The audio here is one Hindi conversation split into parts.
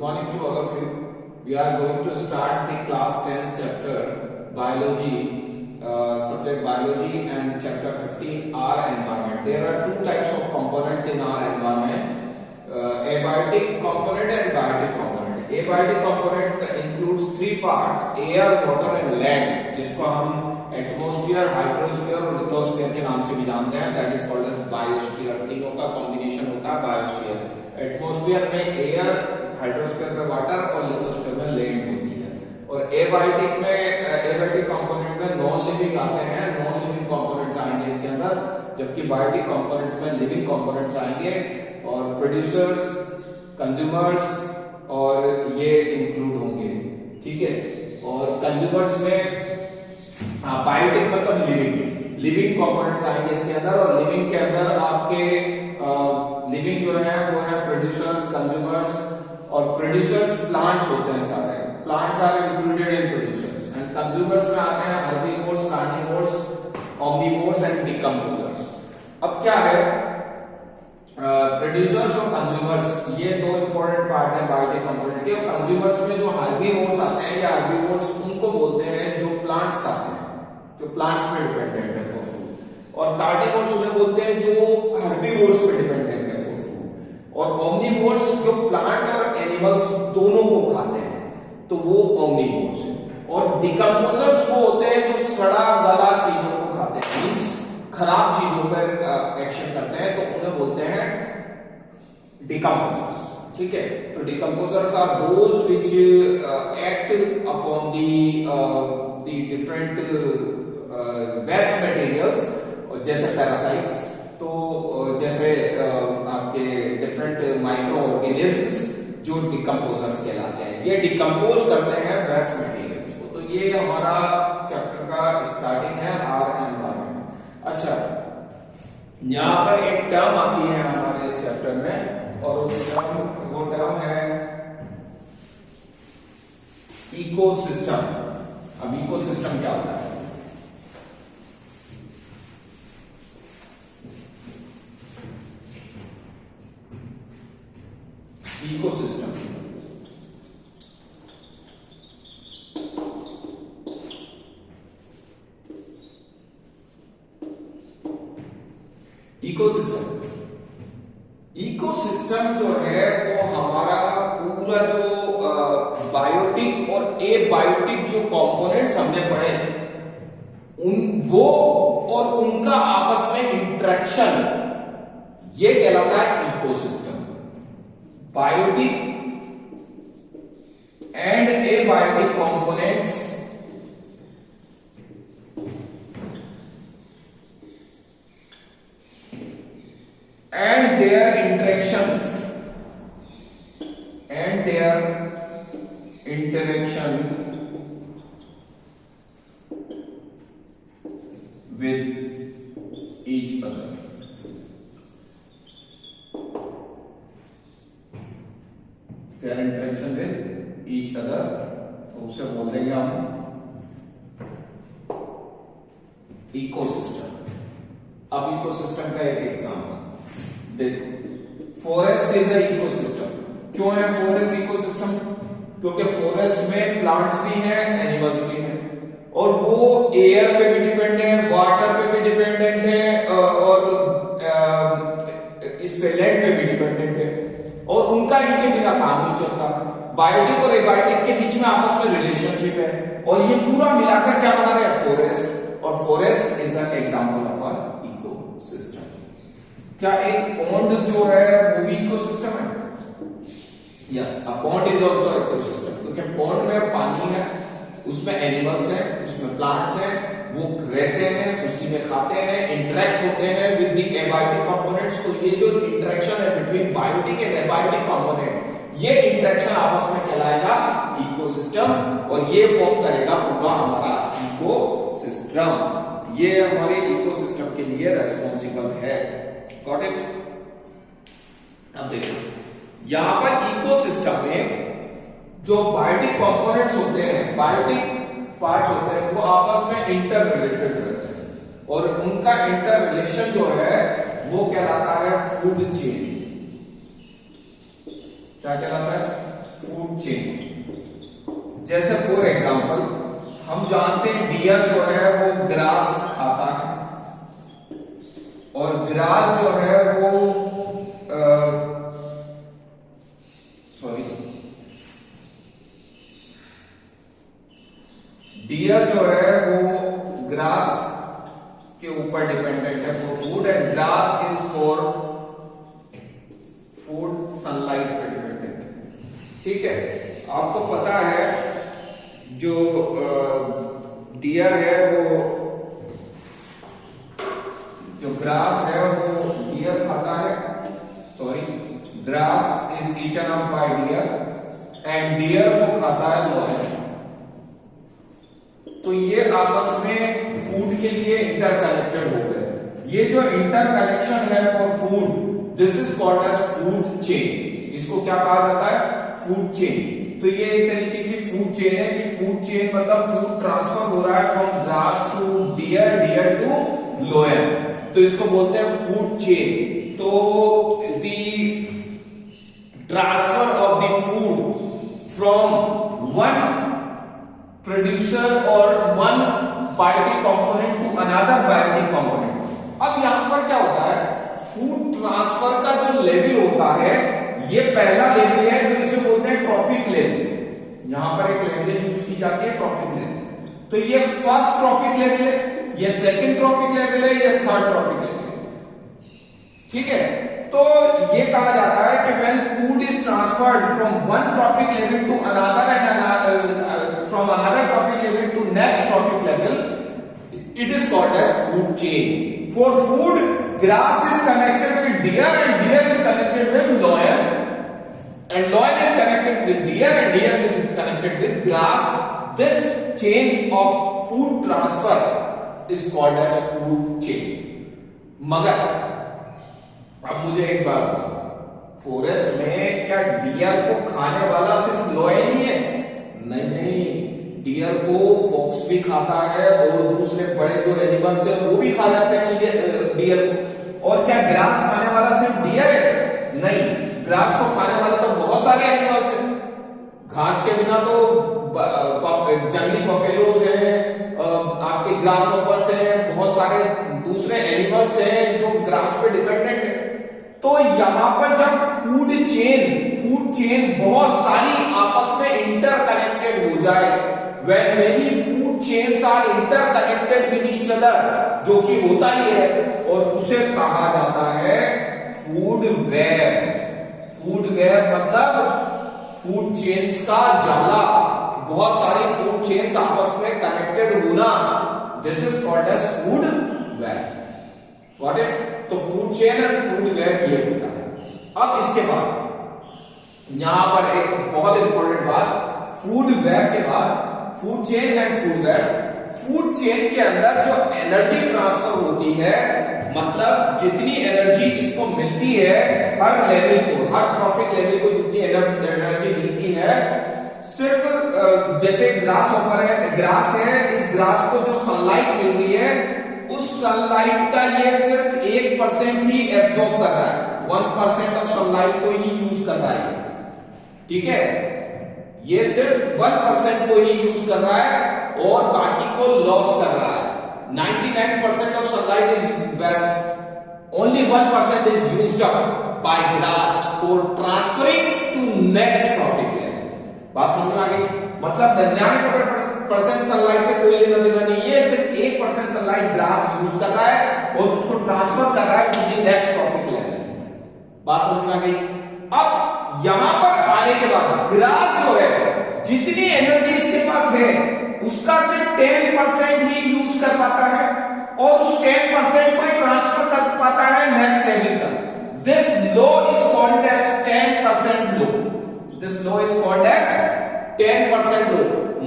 morning to all of you. We are going to start the class 10 chapter biology, subject biology, and chapter 15 our environment. There are two types of components in our environment, abiotic component and biotic component. Abiotic component includes three parts: air, water and land, जिसको हम एटमॉस्फेयर, हाइड्रोस्फीयर और लिथोस्फीयर के नाम से भी जानते हैं. That is called as biosphere. तीनों का कॉम्बिनेशन होता है बायोस्फीयर. एटमॉस्फेयर में एयर, हाइड्रोस्फीयर में वाटर और लिथोस्फीयर में लैंड होती है. और एबायोटिक में, एबायोटिक कंपोनेंट में नॉन लिविंग आते हैं, नॉन लिविंग कंपोनेंट्स आएंगे इसके अंदर, जबकि बायोटिक कंपोनेंट्स में लिविंग कंपोनेंट्स आएंगे और प्रोड्यूसर्स, कंज्यूमर्स और ये इंक्लूड होंगे. ठीक है. और कंज्यूमर्स में बायोटिक मतलब लिविंग कंपोनेंट्स आएंगे इसके अंदर. और लिविंग के अंदर आपके लिविंग जो है वो है प्रोड्यूसर्स, कंज्यूमर्स. और प्रोड्यूसर्स प्लांट्स होते हैं सारे. Plants are included in producers. And consumers में आते हैं herbivores, carnivores, omnivores and decomposers. अब क्या है, प्रोड्यूसर्स और कंज्यूमर्स, ये दो इंपॉर्टेंट पार्ट है बायोटिक कंपोनेंट के. और कंज्यूमर्स में जो हर्बीवोर्स आते हैं या हर्बीवोर्स, उनको बोलते हैं जो प्लांट्स खाते हैं, जो प्लांट्स पे डिपेंडेंट है फॉर फूड. और कार्निवोर्स उन्हें बोलते हैं जो हर्बीवोर्स पे डिपेंडेंट है फॉर फूड. और ओमनिवोर्स जो प्लांट और एनिमल्स दोनों को खाते हैं, तो वो ओमनिवोर्स है. और डिकम्पोजर्स वो होते हैं जो सड़ा गला चीजों को खाते हैं, मींस खराब चीजों पर एक्शन करते हैं, तो उन्हें बोलते हैं डिकम्पोजर्स. ठीक है. तो decomposers are those which act upon the different waste materials, जैसे पैरासाइट्स, तो जैसे आपके डिफरेंट माइक्रो ऑर्गेनिजम्स जो डिकम्पोजर्स कहलाते हैं. ये डिकम्पोज करते हैं वेस्ट मटेरियल्स को. तो ये हमारा चैप्टर का स्टार्टिंग है, आवर एनवायरनमेंट. अच्छा, यहां पर एक टर्म आती है हमारे इस चैप्टर में, और वो टर्म है इकोसिस्टम. अब इकोसिस्टम क्या होता है? इकोसिस्टम इकोसिस्टम जो है वो हमारा पूरा जो बायोटिक और एबायोटिक जो कंपोनेंट्स हमने पढ़े, वो और उनका आपस में इंटरेक्शन, ये कहलाता है ecosystem. Biotic and abiotic components and their interaction with each other. Their interaction with each other, तो उसे बोल देंगे हम इकोसिस्टम. अब इकोसिस्टम का एक एग्जांपल देखो. Forest is a ecosystem. क्यों है फॉरेस्ट इकोसिस्टम? क्योंकि फॉरेस्ट में प्लांट्स भी हैं, एनिमल्स भी हैं, और वो एयर पे भी डिपेंडेंट है, वाटर पे भी डिपेंडेंट है, और इस पे लैंड पे भी डिपेंडेंट है, और उनका इनके बिना काम नहीं चलता. बायोटिक और एबायोटिक के बीच में आपस में रिलेशनशिप है, और ये पूरा मिलाकर क्या बना रहे हैं? फॉरेस्ट. और forest is an example of a ecosystem. क्या एक पॉन्ड जो है वो भी इकोसिस्टम है? Yes, a pond is also ecosystem, क्योंकि पॉन्ड में पानी है, उसमें एनिमल्स हैं, उसमें प्लांट्स हैं, वो रहते हैं, उसी में खाते हैं, इंटरेक्ट होते हैं विद द एबायोटिक कंपोनेंट्स. तो ये जो इंटरेक्शन है between biotic and abiotic component, ये इंटरेक्शन आपस में कहलाएगा इकोसिस्टम, और ये फॉर्म करेगा पूरा हमारा इकोसिस्टम. ये हमारे इकोसिस्टम के लिए रेस्पॉन्सिबल है. Got it? अब देखो, यहां पर इकोसिस्टम में जो बायोटिक कंपोनेंट्स होते हैं, बायोटिक पार्ट्स होते हैं, वो आपस में इंटर रिलेटेड रहते हैं, और उनका इंटर रिलेशन जो है वो कहलाता है फूड चेन. क्या कहलाता है? Food food chain. जैसे फॉर एग्जांपल हम जानते हैं डियर जो है वो ग्रास खाता है और ग्रास जो है वो डियर जो है वो ग्रास के ऊपर डिपेंडेंट है for food and grass is for food sunlight पर डिपेंडेंट है। ठीक है, आपको पता है जो डियर है वो जो ग्रास है वो डियर खाता है, grass is eaten up by deer and deer को खाता है लॉयन। तो ये आपस में फूड के लिए इंटरकनेक्टेड हो गए। ये जो इंटरकनेक्शन है for food, this is called as food chain. इसको क्या कहा जाता है? Food chain. तो ये एक तरीके की फूड चेन है कि फूड चेन मतलब फूड ट्रांसफर हो रहा है from grass to deer, deer to lion, तो इसको बोलते हैं फूड चेन। तो the transfer of the food from one producer और one biotic component to another biotic component. अब यहां पर क्या होता है, फूड ट्रांसफर का जो लेवल होता है ये पहला लेवल है जो इसे बोलते हैं ट्रॉफिक लेवल। यहां पर एक लैंग्वेज यूज की जाती है ट्रॉफिक लेवल। तो ये फर्स्ट ट्रॉफिक लेवल है, ये सेकंड ट्रॉफिक लेवल है, ये थर्ड ट्रॉफिक लेवल है। ठीक है, तो ये कहा जाता है कि when food is transferred from one trophic level to another and from another trophic level to next trophic level, it is called as food chain. For food, grass is connected with deer and deer is connected with loin, and loin is connected with deer and deer is connected with grass. This chain of food transfer is called as food chain. मगर अब मुझे एक बात बताओ, फॉरेस्ट में क्या डियर को खाने वाला सिर्फ लोयन ही है? नहीं नहीं, डियर को फॉक्स भी खाता है और दूसरे बड़े जो एनिमल्स हैं वो भी खा जाते हैं डियर को। और क्या ग्रास खाने वाला सिर्फ डियर है? नहीं, ग्रास को खाने वाला तो बहुत सारे एनिमल्स हैं। घास के बिना तो जंगली बफेलोज हैं, आपके ग्रास हॉपर्स हैं, बहुत सारे दूसरे एनिमल्स हैं जो ग्रास पे डिपेंडेंट है। तो यहां पर जब फूड चेन बहुत सारी आपस में इंटरकनेक्टेड हो जाए, when many food chains are interconnected with each other, जो कि होता ही है, और उसे कहा जाता है फूड वेब। फूड वेब मतलब फूड चेन्स का जाला, बहुत सारी फूड चेन्स आपस में कनेक्टेड होना, this is called as food web. Got it? तो food chain and food web ये होता है। अब इसके बाद यहां पर एक बहुत इंपॉर्टेंट बात, फूड वेब के बाद food chain and food web. Food chain के अंदर जो एनर्जी ट्रांसफर होती है, मतलब जितनी एनर्जी इसको मिलती है हर लेवल को, हर ट्रॉफिक लेवल को जितनी एनर्जी मिलती है, सिर्फ जैसे ग्रास ऊपर है, ग्रास है, इस ग्रास को जो सनलाइट मिल रही है उस सनलाइट का ये सिर्फ 1% ही एब्जॉर्ब कर रहा है, 1% ऑफ सनलाइट को ही यूज कर रहा है। ठीक है, ये सिर्फ 1% को ही यूज कर रहा है और बाकी को लॉस कर रहा है। 99% of sunlight is waste, only 1% is used up by grass for transferring to next trophic level. बात समझ में आ गई? मतलब 99% सनलाइट से कोई लेना देना नहीं है, सिर्फ 1% सनलाइट ग्रास यूज कर रहा है और उसको ट्रांसफर कर रहा है to the next trophic level. बात समझ में आ गई? अब यहां पर आने के बाद ग्रास जो है, जितनी एनर्जी इसके पास है उसका सिर्फ 10% ही यूज कर पाता है और उस 10% को ही ट्रांसफर कर पाता है नेक्स्ट लेवल तक। This law is called as 10% law. This law is called as 10% law.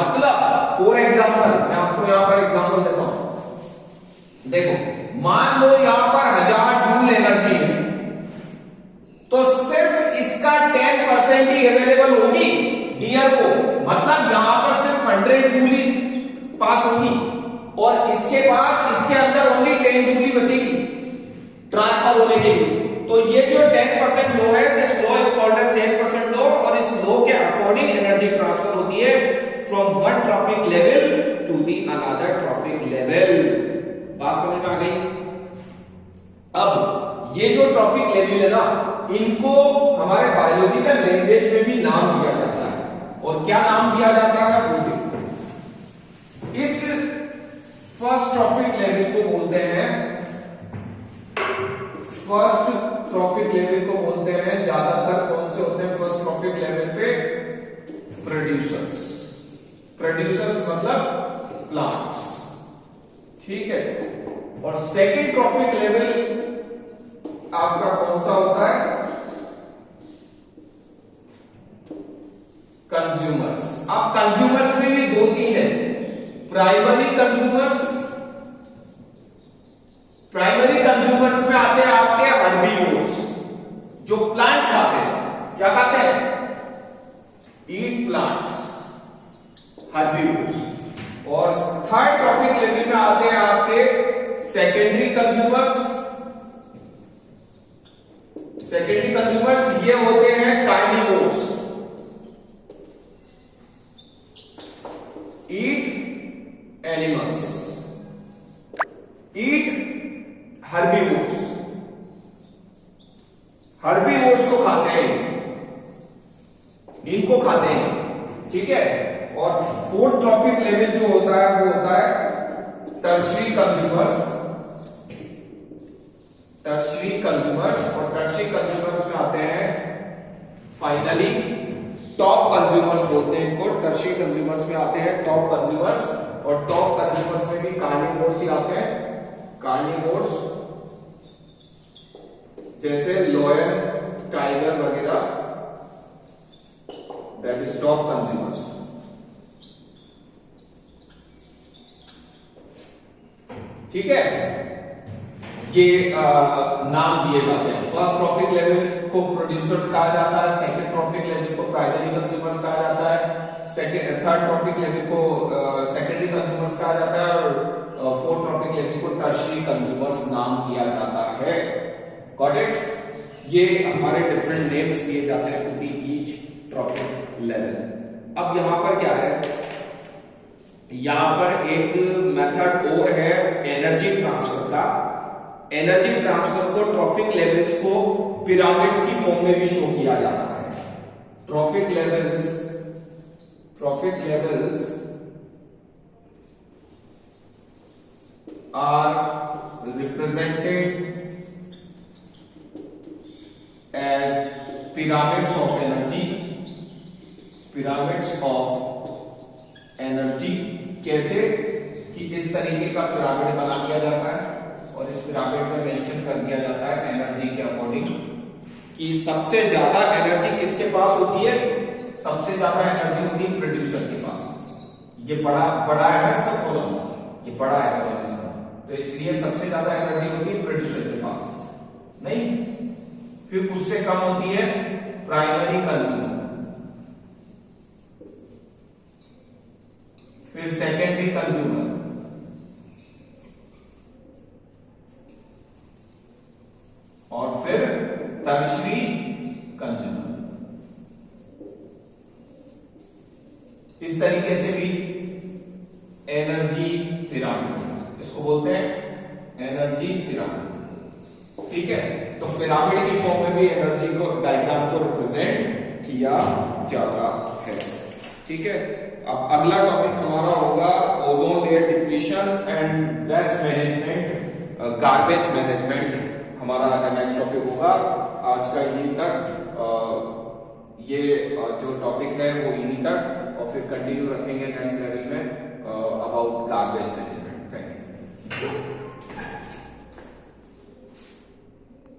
मतलब फॉर एग्जांपल, मैं आपको यहां पर एग्जांपल देता हूं। देखो, मान लो यहां पर 1000 जूल एनर्जी है, तो सिर्फ इसका 10% ही अवेलेबल होगी डियर को, मतलब यहां पर सिर्फ 100 जूल ही पास होगी और इसके बाद इसके अंदर ओनली 10 जूल ही बचेगी ट्रांसफर होने के लिए। तो ये जो 10% लो है, this law is called as 10% law, और इस लो के according trophic level to the another trophic level. बात समझ में आ गई? अब ये जो ट्रॉफिक लेवल है ना, इनको हमारे बायोलॉजिकल लैंग्वेज में भी नाम दिया जाता है। और क्या नाम दिया जाता है वो देखो। इस फर्स्ट ट्रॉफिक लेवल को बोलते हैं, फर्स्ट ट्रॉफिक लेवल को बोलते हैं, ज्यादातर कौन से होते हैं फर्स्ट ट्रॉफिक लेवल पे? प्रोड्यूसर्स। प्रोड्यूसर्स मतलब प्लांट्स, ठीक है। और सेकंड ट्रॉफिक लेवल आपका कौन सा होता है? कंज्यूमर्स। अब कंज्यूमर्स में भी दो तीन है, प्राइमरी कंज्यूमर्स। प्राइमरी कंज्यूमर्स में आते हैं आपके हर्बीवोर्स, जो प्लांट खाते हैं। क्या खाते हैं? ईट प्लांट्स, हर्बीवोर्स। और थर्ड ट्रॉफिक लेवल में आते हैं आपके सेकेंडरी कंज्यूमर्स। सेकेंडरी कंज्यूमर्स ये होते हैं कार्निवोर्स, ईट एनिमल्स, ईट हर्बीवोर्स। हर्बीवोर्स को खाते हैं, इनको खाते हैं, ठीक है। और फोर्थ ट्रॉफिक लेवल जो होता है वो होता है टर्शरी कंज्यूमर्स। टर्शरी कंज्यूमर्स, और टर्शरी कंज्यूमर्स में आते हैं फाइनली टॉप कंज्यूमर्स बोलते हैं इनको। टर्शरी कंज्यूमर्स में आते हैं टॉप कंज्यूमर्स, और टॉप कंज्यूमर्स में भी कार्निवोर्स ही आते हैं। कार्निवोर्स जैसे लॉयन, टाइगर वगैरह, दैट इज टॉप कंज्यूमर्स। ठीक है, ये नाम दिए जाते हैं। फर्स्ट ट्रॉफिक लेवल को प्रोड्यूसर्स कहा जाता है, सेकंड ट्रॉफिक लेवल को प्राइमरी कंज्यूमर्स कहा जाता है, थर्ड ट्रॉफिक लेवल को सेकेंडरी कंज्यूमर्स कहा जाता है, और फोर्थ ट्रॉफिक लेवल को टर्शरी कंज्यूमर्स नाम किया जाता है। Got it? ये हमारे डिफरेंट नेम्स दिए जाते हैं to the each trophic level. अब यहां पर क्या है, यहां पर एक मेथड और है एनर्जी ट्रांसफर का। एनर्जी ट्रांसफर को ट्रॉफिक लेवल्स को पिरामिड्स की फॉर्म में भी शो किया जाता है। Trophic levels are represented as pyramids of energy. Pyramids of energy कैसे कि इस तरीके का पिरामिड बना दिया जाता है, और इस पिरामिड में मेंशन कर दिया जाता है एनर्जी के अकॉर्डिंग कि सबसे ज्यादा एनर्जी किसके पास होती है? सबसे ज्यादा एनर्जी होती है प्रोड्यूसर के पास। ये बड़ा है ना इसका कॉलम, ये बड़ा है कॉलम इसका, तो इसलिए सबसे ज्यादा एनर्जी होती है प्रोड्यूसर के पास, नहीं। फिर उससे कम होती है प्राइमरी कंज्यूमर, फिर सेकेंडरी कंज्यूमर, और फिर टर्शरी कंज्यूमर। इस तरीके से भी एनर्जी पिरामिड, इसको बोलते हैं एनर्जी पिरामिड, ठीक है। तो पिरामिड की फॉर्म में भी एनर्जी को, डायग्राम को रिप्रेजेंट किया जाता है, ठीक है। अब अगला टॉपिक हमारा होगा ozone layer depletion and waste management, garbage management हमारा नेक्स्ट टॉपिक होगा। आज का यहीं तक, ये जो टॉपिक है वो यहीं तक, और फिर कंटिन्यू रखेंगे नेक्स्ट लेवल में अबाउट गार्बेज मैनेजमेंट।